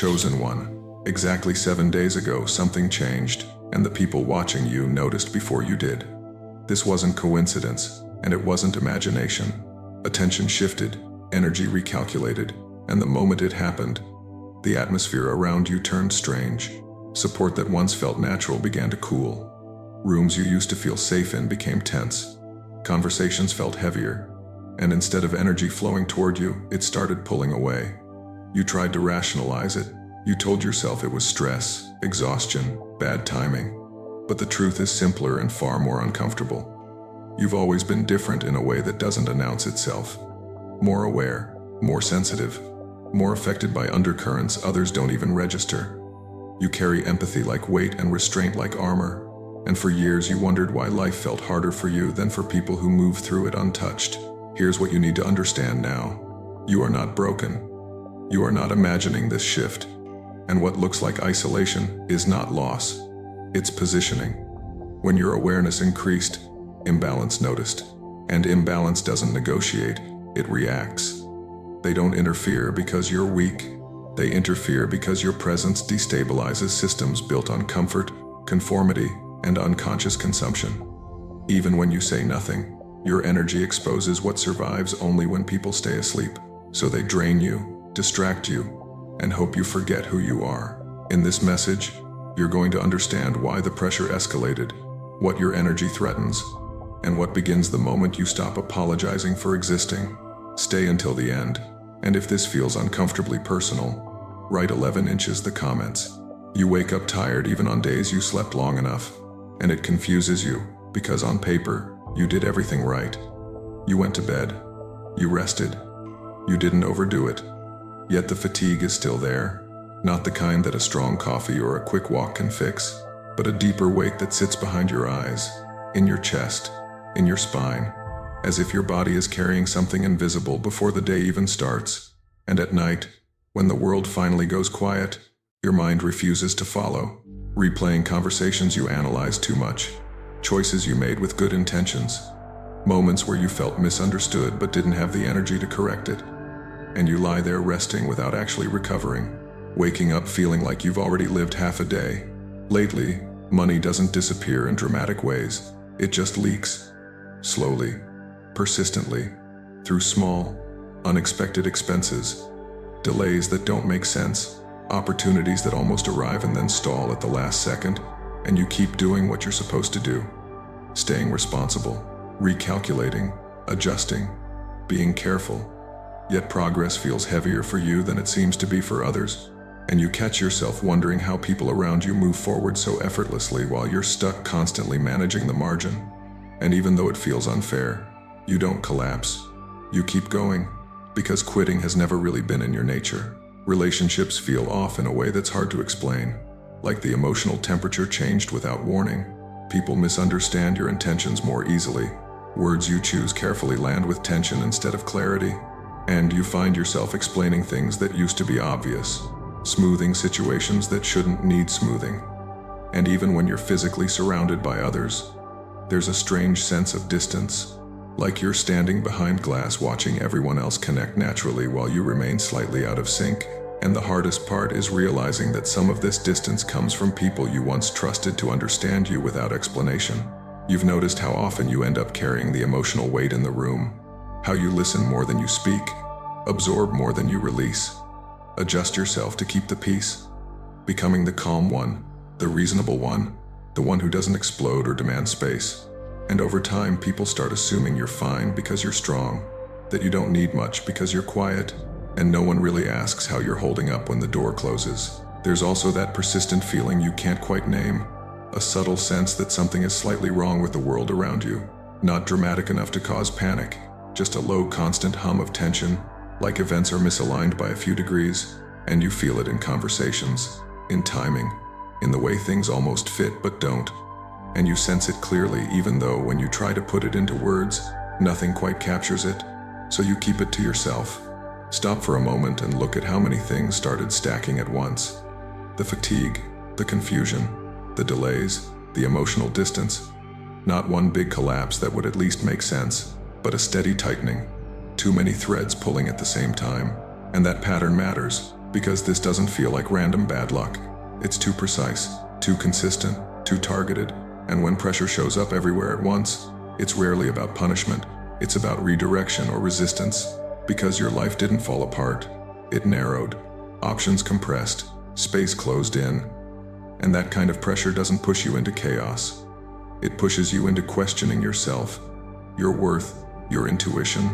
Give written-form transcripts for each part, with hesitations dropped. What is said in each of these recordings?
Chosen one. Exactly 7 days ago, something changed, and the people watching you noticed before you did. This wasn't coincidence, and it wasn't imagination. Attention shifted, energy recalculated, and the moment it happened, the atmosphere around you turned strange. Support that once felt natural began to cool. Rooms you used to feel safe in became tense. Conversations felt heavier, and instead of energy flowing toward you, it started pulling away. You tried to rationalize it. You told yourself it was stress, exhaustion, bad timing. But the truth is simpler and far more uncomfortable. You've always been different in a way that doesn't announce itself. More aware, more sensitive, more affected by undercurrents others don't even register. You carry empathy like weight and restraint like armor, and for years you wondered why life felt harder for you than for people who move through it untouched. Here's what you need to understand now. You are not broken. You are not imagining this shift. And what looks like isolation is not loss. It's positioning. When your awareness increased, imbalance noticed. And imbalance doesn't negotiate, it reacts. They don't interfere because you're weak. They interfere because your presence destabilizes systems built on comfort, conformity, and unconscious consumption. Even when you say nothing, your energy exposes what survives only when people stay asleep. So they drain you, distract you, and hope you forget who you are. In this message, you're going to understand why the pressure escalated, what your energy threatens, and what begins the moment you stop apologizing for existing. Stay until the end, and if this feels uncomfortably personal, write 11 inches the comments. You wake up tired even on days you slept long enough, and it confuses you, because on paper, you did everything right. You went to bed. You rested. You didn't overdo it. Yet the fatigue is still there. Not the kind that a strong coffee or a quick walk can fix, but a deeper weight that sits behind your eyes, in your chest, in your spine, as if your body is carrying something invisible before the day even starts. And at night, when the world finally goes quiet, your mind refuses to follow, replaying conversations you analyzed too much, choices you made with good intentions, moments where you felt misunderstood but didn't have the energy to correct it. And you lie there resting without actually recovering, waking up feeling like you've already lived half a day. Lately, money doesn't disappear in dramatic ways. It just leaks. Slowly, persistently, through small, unexpected expenses, delays that don't make sense, opportunities that almost arrive and then stall at the last second, and you keep doing what you're supposed to do. Staying responsible, recalculating, adjusting, being careful. Yet progress feels heavier for you than it seems to be for others, and you catch yourself wondering how people around you move forward so effortlessly while you're stuck constantly managing the margin. And even though it feels unfair, you don't collapse. You keep going, because quitting has never really been in your nature. Relationships feel off in a way that's hard to explain, like the emotional temperature changed without warning. People misunderstand your intentions more easily. Words you choose carefully land with tension instead of clarity. And you find yourself explaining things that used to be obvious, smoothing situations that shouldn't need smoothing. And even when you're physically surrounded by others, there's a strange sense of distance, like you're standing behind glass watching everyone else connect naturally while you remain slightly out of sync. And the hardest part is realizing that some of this distance comes from people you once trusted to understand you without explanation. You've noticed how often you end up carrying the emotional weight in the room, how you listen more than you speak, absorb more than you release. Adjust yourself to keep the peace, becoming the calm one, the reasonable one, the one who doesn't explode or demand space. And over time, people start assuming you're fine because you're strong, that you don't need much because you're quiet, and no one really asks how you're holding up when the door closes. There's also that persistent feeling you can't quite name, a subtle sense that something is slightly wrong with the world around you, not dramatic enough to cause panic, just a low constant hum of tension, like events are misaligned by a few degrees, and you feel it in conversations, in timing, in the way things almost fit but don't. And you sense it clearly even though when you try to put it into words, nothing quite captures it, so you keep it to yourself. Stop for a moment and look at how many things started stacking at once. The fatigue, the confusion, the delays, the emotional distance. Not one big collapse that would at least make sense, but a steady tightening. Too many threads pulling at the same time. And that pattern matters, Because this doesn't feel like random bad luck. It's too precise, too consistent, too targeted, and when pressure shows up everywhere at once, it's rarely about punishment, it's about redirection or resistance. Because your life didn't fall apart, it narrowed, options compressed, space closed in. And that kind of pressure doesn't push you into chaos. It pushes you into questioning yourself, your worth, your intuition,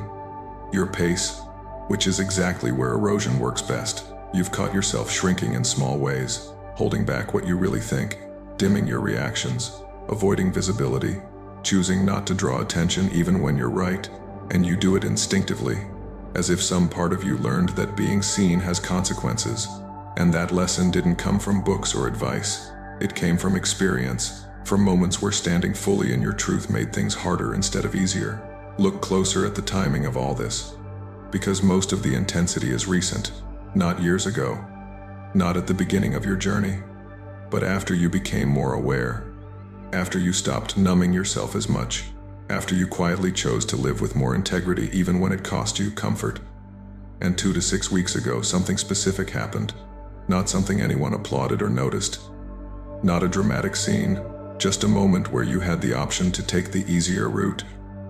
your pace, which is exactly where erosion works best. You've caught yourself shrinking in small ways, holding back what you really think, dimming your reactions, avoiding visibility, choosing not to draw attention even when you're right, and you do it instinctively, as if some part of you learned that being seen has consequences. And that lesson didn't come from books or advice. It came from experience, from moments where standing fully in your truth made things harder instead of easier. Look closer at the timing of all this, because most of the intensity is recent, not years ago, not at the beginning of your journey, but after you became more aware, after you stopped numbing yourself as much, after you quietly chose to live with more integrity even when it cost you comfort. And 2 to 6 weeks ago, something specific happened, not something anyone applauded or noticed, not a dramatic scene, just a moment where you had the option to take the easier route,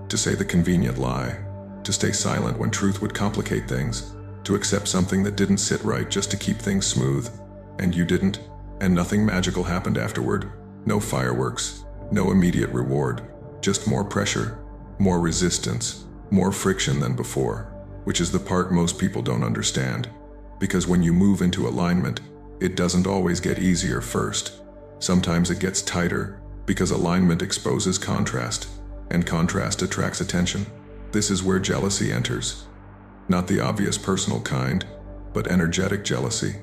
to say the convenient lie, to stay silent when truth would complicate things, to accept something that didn't sit right just to keep things smooth. And you didn't, and nothing magical happened afterward. No fireworks, no immediate reward, just more pressure, more resistance, more friction than before, which is the part most people don't understand. Because when you move into alignment, it doesn't always get easier first. Sometimes it gets tighter, because alignment exposes contrast, and contrast attracts attention. This is where jealousy enters. Not the obvious personal kind, but energetic jealousy.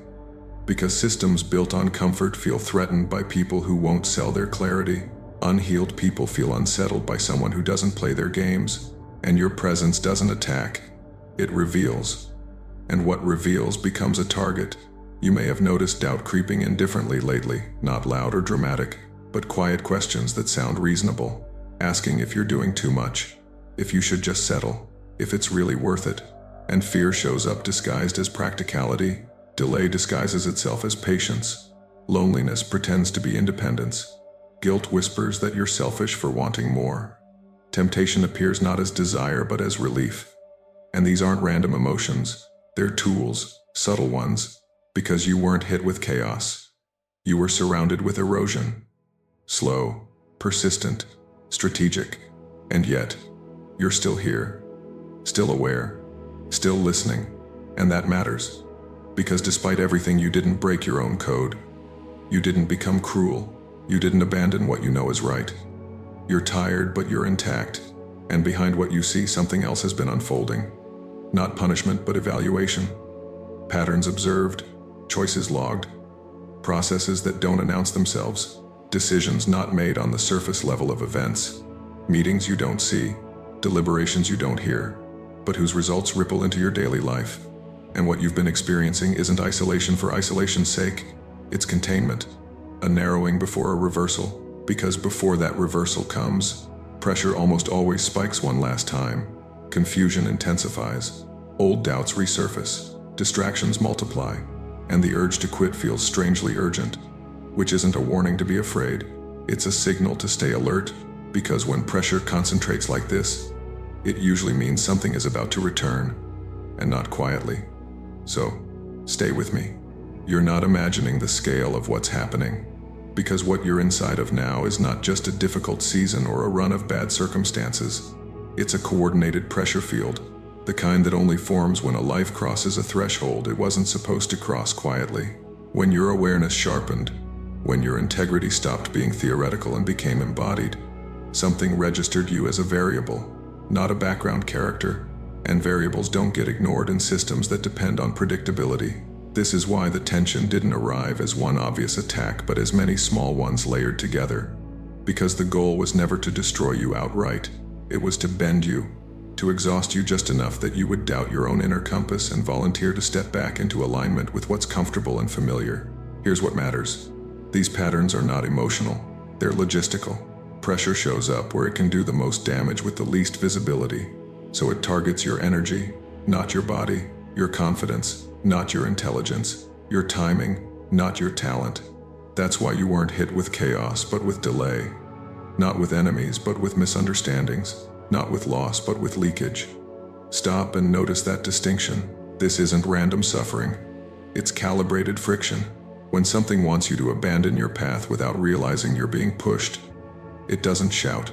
Because systems built on comfort feel threatened by people who won't sell their clarity. Unhealed people feel unsettled by someone who doesn't play their games. And your presence doesn't attack, it reveals. And what reveals becomes a target. You may have noticed doubt creeping in differently lately, not loud or dramatic, but quiet questions that sound reasonable. Asking if you're doing too much, if you should just settle, if it's really worth it. And fear shows up disguised as practicality. Delay disguises itself as patience. Loneliness pretends to be independence. Guilt whispers that you're selfish for wanting more. Temptation appears not as desire but as relief. And these aren't random emotions. They're tools, subtle ones, because you weren't hit with chaos. You were surrounded with erosion. Slow, persistent, strategic. And yet, you're still here. Still aware. Still listening. And that matters. Because despite everything, you didn't break your own code. You didn't become cruel. You didn't abandon what you know is right. You're tired, but you're intact. And behind what you see, something else has been unfolding. Not punishment, but evaluation. Patterns observed, choices logged, processes that don't announce themselves, decisions not made on the surface level of events, meetings you don't see, deliberations you don't hear, but whose results ripple into your daily life. And what you've been experiencing isn't isolation for isolation's sake, it's containment, a narrowing before a reversal, because before that reversal comes, pressure almost always spikes one last time, confusion intensifies, old doubts resurface, distractions multiply, and the urge to quit feels strangely urgent, which isn't a warning to be afraid, it's a signal to stay alert, because when pressure concentrates like this, it usually means something is about to return, and not quietly. So, stay with me. You're not imagining the scale of what's happening, because what you're inside of now is not just a difficult season or a run of bad circumstances. It's a coordinated pressure field, the kind that only forms when a life crosses a threshold it wasn't supposed to cross quietly. When your awareness sharpened, when your integrity stopped being theoretical and became embodied, something registered you as a variable, not a background character, and variables don't get ignored in systems that depend on predictability. This is why the tension didn't arrive as one obvious attack but as many small ones layered together. Because the goal was never to destroy you outright, it was to bend you, to exhaust you just enough that you would doubt your own inner compass and volunteer to step back into alignment with what's comfortable and familiar. Here's what matters. These patterns are not emotional, they're logistical. Pressure shows up where it can do the most damage with the least visibility. So it targets your energy, not your body, your confidence, not your intelligence, your timing, not your talent. That's why you weren't hit with chaos, but with delay. Not with enemies, but with misunderstandings. Not with loss, but with leakage. Stop and notice that distinction. This isn't random suffering. It's calibrated friction. When something wants you to abandon your path without realizing you're being pushed, it doesn't shout.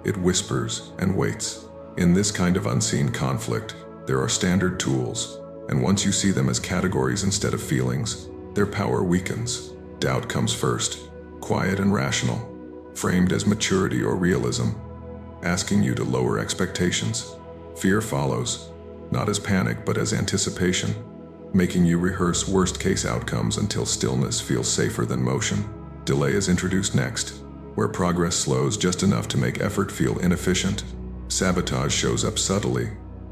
It whispers and waits. In this kind of unseen conflict, there are standard tools, and once you see them as categories instead of feelings, their power weakens. Doubt comes first, quiet and rational, framed as maturity or realism, asking you to lower expectations. Fear follows, not as panic but as anticipation, making you rehearse worst-case outcomes until stillness feels safer than motion. Delay is introduced next, where progress slows just enough to make effort feel inefficient. Sabotage shows up subtly,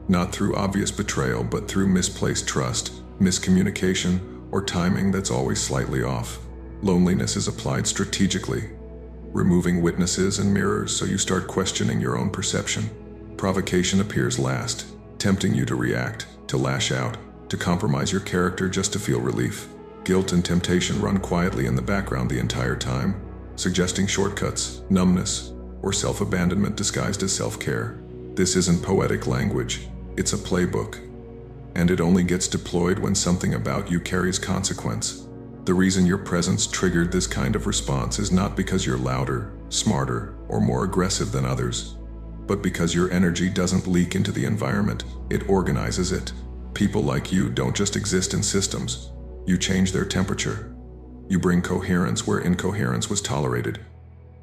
not through obvious betrayal but through misplaced trust, miscommunication, or timing that's always slightly off. Loneliness is applied strategically, removing witnesses and mirrors so you start questioning your own perception. Provocation appears last, tempting you to react, to lash out, to compromise your character just to feel relief. Guilt and temptation run quietly in the background the entire time, suggesting shortcuts, numbness, or self-abandonment disguised as self-care. This isn't poetic language, it's a playbook. And it only gets deployed when something about you carries consequence. The reason your presence triggered this kind of response is not because you're louder, smarter, or more aggressive than others, but because your energy doesn't leak into the environment, it organizes it. People like you don't just exist in systems, you change their temperature. You bring coherence where incoherence was tolerated.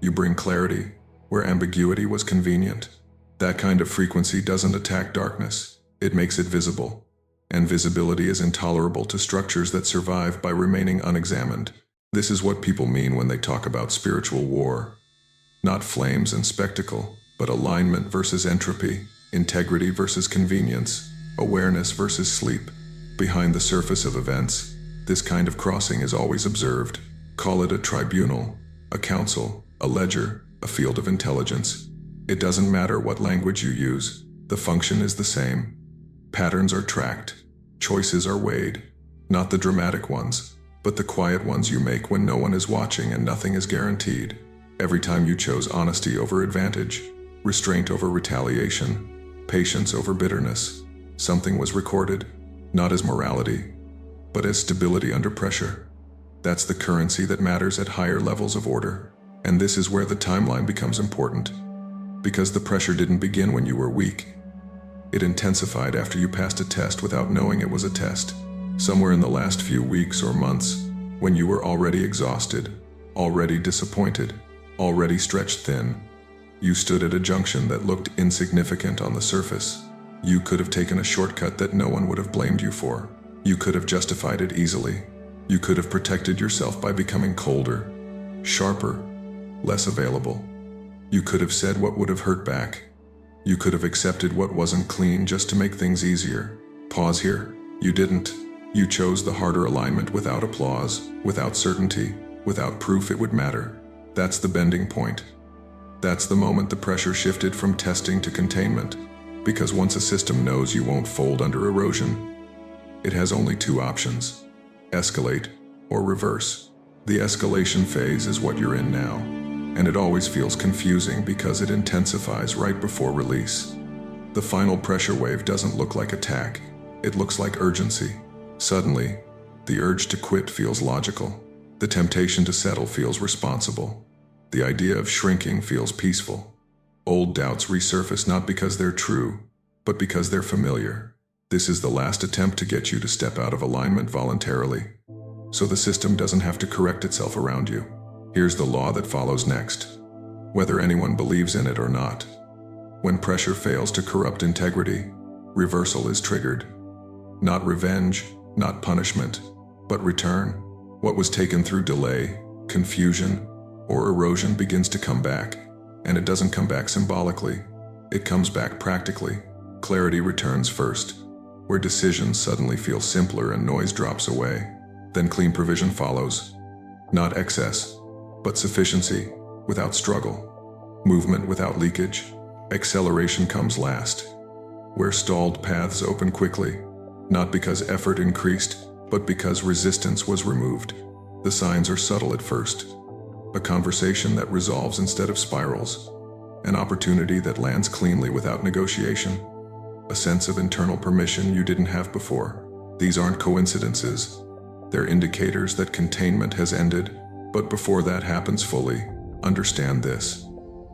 You bring clarity where ambiguity was convenient. That kind of frequency doesn't attack darkness, it makes it visible. And visibility is intolerable to structures that survive by remaining unexamined. This is what people mean when they talk about spiritual war. Not flames and spectacle, but alignment versus entropy, integrity versus convenience, awareness versus sleep. Behind the surface of events, this kind of crossing is always observed. Call it a tribunal, a council, a ledger, a field of intelligence. It doesn't matter what language you use, the function is the same. Patterns are tracked, choices are weighed, not the dramatic ones, but the quiet ones you make when no one is watching and nothing is guaranteed. Every time you chose honesty over advantage, restraint over retaliation, patience over bitterness, something was recorded, not as morality, but as stability under pressure. That's the currency that matters at higher levels of order. And this is where the timeline becomes important. Because the pressure didn't begin when you were weak. It intensified after you passed a test without knowing it was a test. Somewhere in the last few weeks or months, when you were already exhausted, already disappointed, already stretched thin, you stood at a junction that looked insignificant on the surface. You could have taken a shortcut that no one would have blamed you for. You could have justified it easily. You could have protected yourself by becoming colder, sharper, less available. You could have said what would have hurt back. You could have accepted what wasn't clean just to make things easier. Pause here. You didn't. You chose the harder alignment without applause, without certainty, without proof it would matter. That's the bending point. That's the moment the pressure shifted from testing to containment. Because once a system knows you won't fold under erosion, it has only two options: escalate or reverse. The escalation phase is what you're in now, and it always feels confusing because it intensifies right before release. The final pressure wave doesn't look like attack, it looks like urgency. Suddenly, the urge to quit feels logical. The temptation to settle feels responsible. The idea of shrinking feels peaceful. Old doubts resurface not because they're true, but because they're familiar. This is the last attempt to get you to step out of alignment voluntarily, so the system doesn't have to correct itself around you. Here's the law that follows next, whether anyone believes in it or not. When pressure fails to corrupt integrity, reversal is triggered. Not revenge, not punishment, but return. What was taken through delay, confusion, or erosion begins to come back, and it doesn't come back symbolically. It comes back practically. Clarity returns first, where decisions suddenly feel simpler and noise drops away. Then clean provision follows. Not excess, but sufficiency, without struggle. Movement without leakage. Acceleration comes last, where stalled paths open quickly. Not because effort increased, but because resistance was removed. The signs are subtle at first. A conversation that resolves instead of spirals. An opportunity that lands cleanly without negotiation. A sense of internal permission you didn't have before. These aren't coincidences. They're indicators that containment has ended, but before that happens fully, understand this.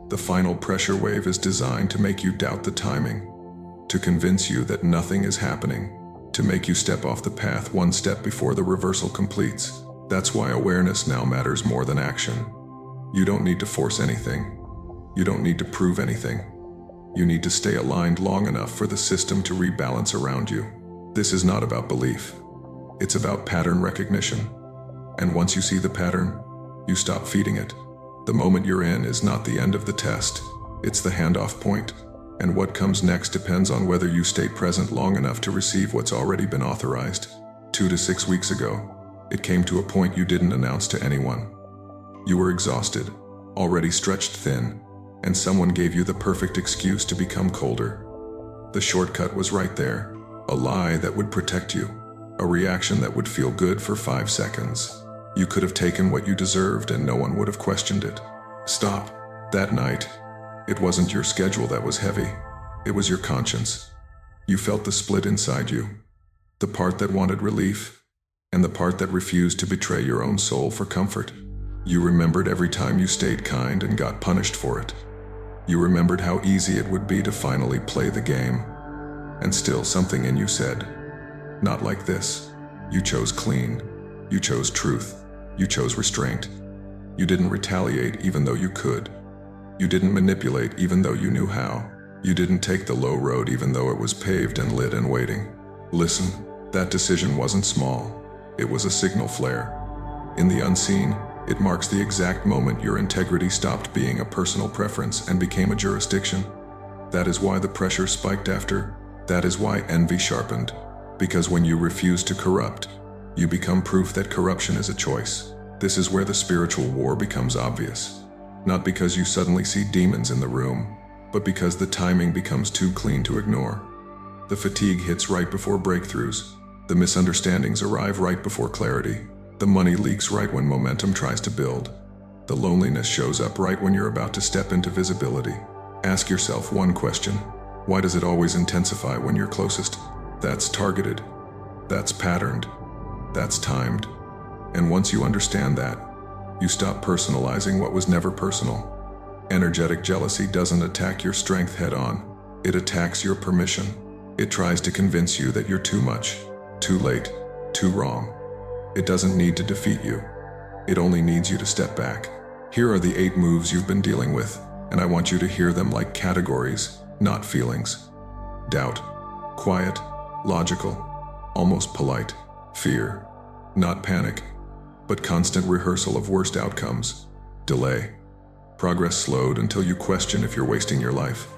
The final pressure wave is designed to make you doubt the timing, to convince you that nothing is happening, to make you step off the path one step before the reversal completes. That's why awareness now matters more than action. You don't need to force anything. You don't need to prove anything. You need to stay aligned long enough for the system to rebalance around you. This is not about belief. It's about pattern recognition. And once you see the pattern, you stop feeding it. The moment you're in is not the end of the test. It's the handoff point. And what comes next depends on whether you stay present long enough to receive what's already been authorized. 2 to 6 weeks ago, it came to a point you didn't announce to anyone. You were exhausted, already stretched thin, and someone gave you the perfect excuse to become colder. The shortcut was right there, a lie that would protect you, a reaction that would feel good for 5 seconds. You could have taken what you deserved and no one would have questioned it. Stop. That night, it wasn't your schedule that was heavy. It was your conscience. You felt the split inside you, the part that wanted relief, and the part that refused to betray your own soul for comfort. You remembered every time you stayed kind and got punished for it. You remembered how easy it would be to finally play the game. And still something in you said, not like this. You chose clean. You chose truth. You chose restraint. You didn't retaliate even though you could. You didn't manipulate even though you knew how. You didn't take the low road even though it was paved and lit and waiting. Listen, that decision wasn't small. It was a signal flare. In the unseen, it marks the exact moment your integrity stopped being a personal preference and became a jurisdiction. That is why the pressure spiked after. That is why envy sharpened. Because when you refuse to corrupt, you become proof that corruption is a choice. This is where the spiritual war becomes obvious. Not because you suddenly see demons in the room, but because the timing becomes too clean to ignore. The fatigue hits right before breakthroughs. The misunderstandings arrive right before clarity. The money leaks right when momentum tries to build. The loneliness shows up right when you're about to step into visibility. Ask yourself one question. Why does it always intensify when you're closest? That's targeted. That's patterned. That's timed. And once you understand that, you stop personalizing what was never personal. Energetic jealousy doesn't attack your strength head-on. It attacks your permission. It tries to convince you that you're too much, too late, too wrong. It doesn't need to defeat you. It only needs you to step back. Here are the 8 moves you've been dealing with, and I want you to hear them like categories, not feelings. Doubt. Quiet. Logical. Almost polite. Fear. Not panic, but constant rehearsal of worst outcomes. Delay. Progress slowed until you question if you're wasting your life.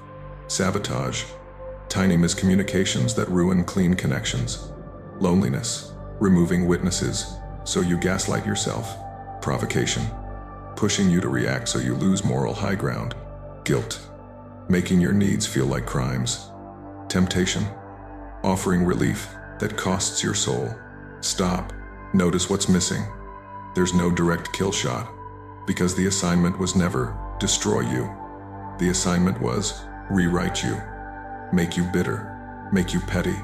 Sabotage. Tiny miscommunications that ruin clean connections. Loneliness. Removing witnesses, so you gaslight yourself. Provocation. Pushing you to react so you lose moral high ground. Guilt. Making your needs feel like crimes. Temptation. Offering relief that costs your soul. Stop. Notice what's missing. There's no direct kill shot, because the assignment was never destroy you. The assignment was rewrite you. Make you bitter. Make you petty.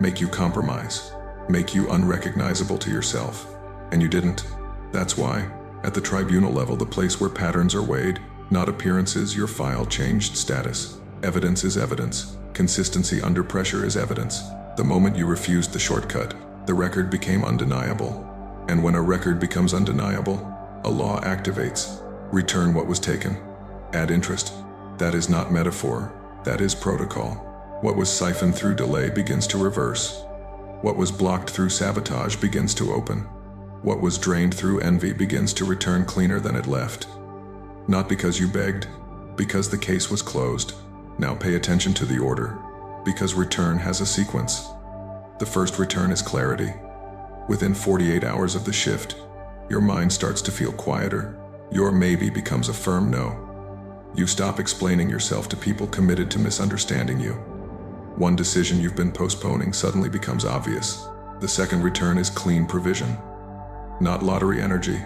Make you compromise. Make you unrecognizable to yourself. And you didn't. That's why, at the tribunal level, the place where patterns are weighed, not appearances, your file changed status. Evidence is evidence. Consistency under pressure is evidence. The moment you refused the shortcut, the record became undeniable. And when a record becomes undeniable, a law activates. Return what was taken. Add interest. That is not metaphor. That is protocol. What was siphoned through delay begins to reverse. What was blocked through sabotage begins to open. What was drained through envy begins to return cleaner than it left. Not because you begged, because the case was closed. Now pay attention to the order, because return has a sequence. The first return is clarity. Within 48 hours of the shift, your mind starts to feel quieter. Your maybe becomes a firm no. You stop explaining yourself to people committed to misunderstanding you. One decision you've been postponing suddenly becomes obvious. The second return is clean provision. Not lottery energy.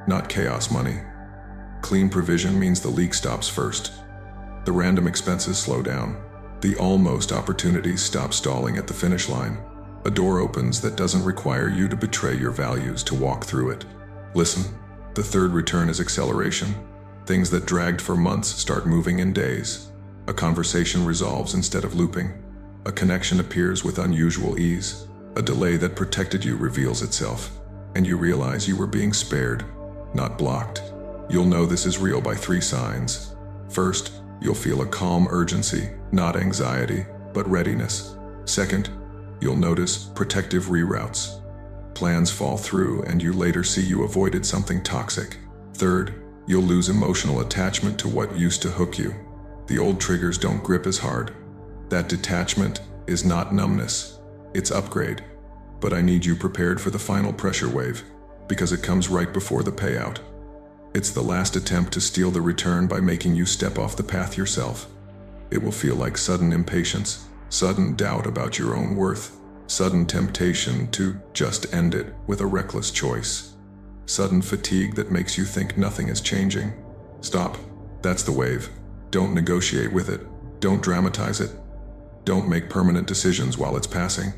Not chaos money. Clean provision means the leak stops first. The random expenses slow down. The almost opportunities stop stalling at the finish line. A door opens that doesn't require you to betray your values to walk through it. Listen, the third return is acceleration. Things that dragged for months start moving in days. A conversation resolves instead of looping. A connection appears with unusual ease. A delay that protected you reveals itself, and you realize you were being spared, not blocked. You'll know this is real by 3 signs. First, you'll feel a calm urgency, not anxiety, but readiness. Second, you'll notice protective reroutes. Plans fall through and you later see you avoided something toxic. Third, you'll lose emotional attachment to what used to hook you. The old triggers don't grip as hard. That detachment is not numbness, it's upgrade. But I need you prepared for the final pressure wave, because it comes right before the payout. It's the last attempt to steal the return by making you step off the path yourself. It will feel like sudden impatience, sudden doubt about your own worth, sudden temptation to just end it with a reckless choice. Sudden fatigue that makes you think nothing is changing. Stop. That's the wave. Don't negotiate with it. Don't dramatize it. Don't make permanent decisions while it's passing.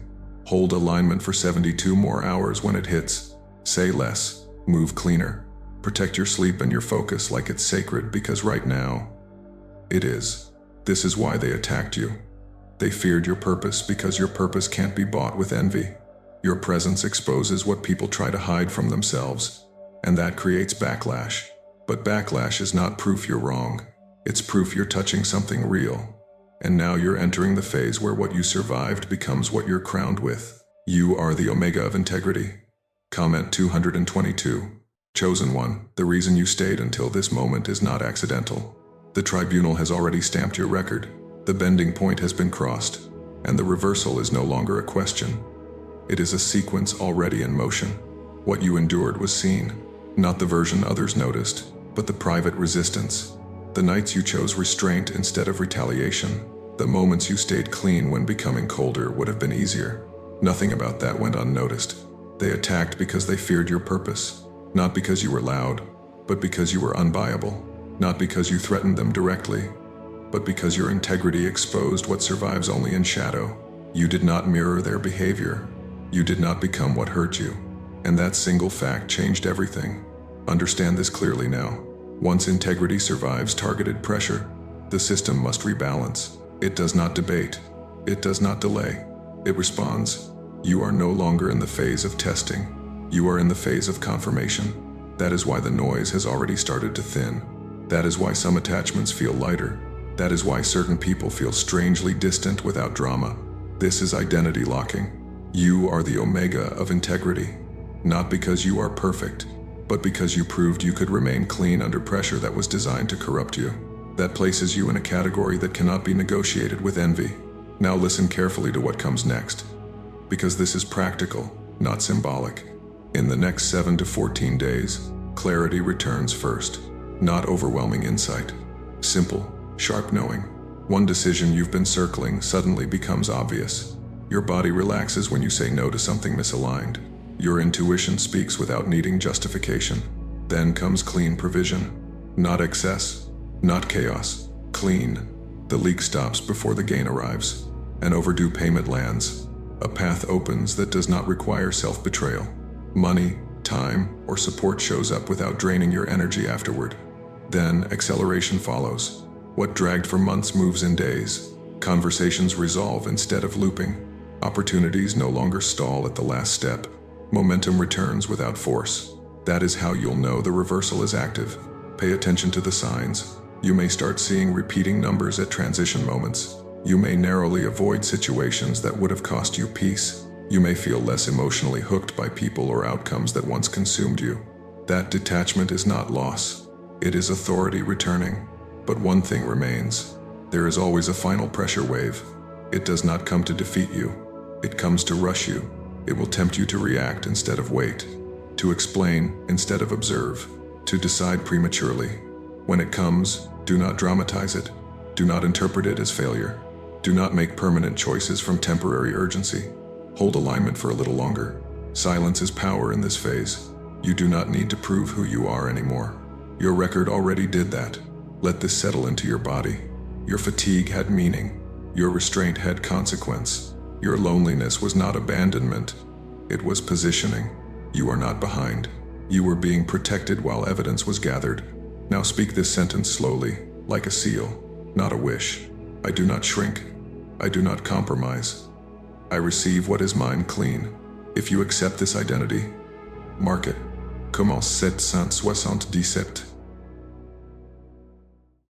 Hold alignment for 72 more hours when it hits. Say less. Move cleaner. Protect your sleep and your focus like it's sacred, because right now, it is. This is why they attacked you. They feared your purpose because your purpose can't be bought with envy. Your presence exposes what people try to hide from themselves, and that creates backlash. But backlash is not proof you're wrong. It's proof you're touching something real. And now you're entering the phase where what you survived becomes what you're crowned with. You are the omega of integrity. Comment 222. Chosen one, the reason you stayed until this moment is not accidental. The tribunal has already stamped your record. The bending point has been crossed, and the reversal is no longer a question. It is a sequence already in motion. What you endured was seen, not the version others noticed, but the private resistance. The nights you chose restraint instead of retaliation. The moments you stayed clean when becoming colder would have been easier. Nothing about that went unnoticed. They attacked because they feared your purpose. Not because you were loud, but because you were unbuyable. Not because you threatened them directly, but because your integrity exposed what survives only in shadow. You did not mirror their behavior. You did not become what hurt you. And that single fact changed everything. Understand this clearly now. Once integrity survives targeted pressure, the system must rebalance. It does not debate. It does not delay. It responds. You are no longer in the phase of testing. You are in the phase of confirmation. That is why the noise has already started to thin. That is why some attachments feel lighter. That is why certain people feel strangely distant without drama. This is identity locking. You are the omega of integrity. Not because you are perfect, but because you proved you could remain clean under pressure that was designed to corrupt you. That places you in a category that cannot be negotiated with envy. Now listen carefully to what comes next, because this is practical, not symbolic. In the next 7 to 14 days, clarity returns first, not overwhelming insight. Simple, sharp knowing. One decision you've been circling suddenly becomes obvious. Your body relaxes when you say no to something misaligned. Your intuition speaks without needing justification. Then comes clean provision. Not excess, not chaos. Clean. The leak stops before the gain arrives. An overdue payment lands. A path opens that does not require self-betrayal. Money, time, or support shows up without draining your energy afterward. Then acceleration follows. What dragged for months moves in days. Conversations resolve instead of looping. Opportunities no longer stall at the last step. Momentum returns without force. That is how you'll know the reversal is active. Pay attention to the signs. You may start seeing repeating numbers at transition moments. You may narrowly avoid situations that would have cost you peace. You may feel less emotionally hooked by people or outcomes that once consumed you. That detachment is not loss. It is authority returning. But one thing remains. There is always a final pressure wave. It does not come to defeat you. It comes to rush you. It will tempt you to react instead of wait, to explain instead of observe, to decide prematurely. When it comes, do not dramatize it. Do not interpret it as failure. Do not make permanent choices from temporary urgency. Hold alignment for a little longer. Silence is power in this phase. You do not need to prove who you are anymore. Your record already did that. Let this settle into your body. Your fatigue had meaning. Your restraint had consequence. Your loneliness was not abandonment. It was positioning. You are not behind. You were being protected while evidence was gathered. Now speak this sentence slowly, like a seal, not a wish. I do not shrink. I do not compromise. I receive what is mine clean. If you accept this identity, mark it. Comment 777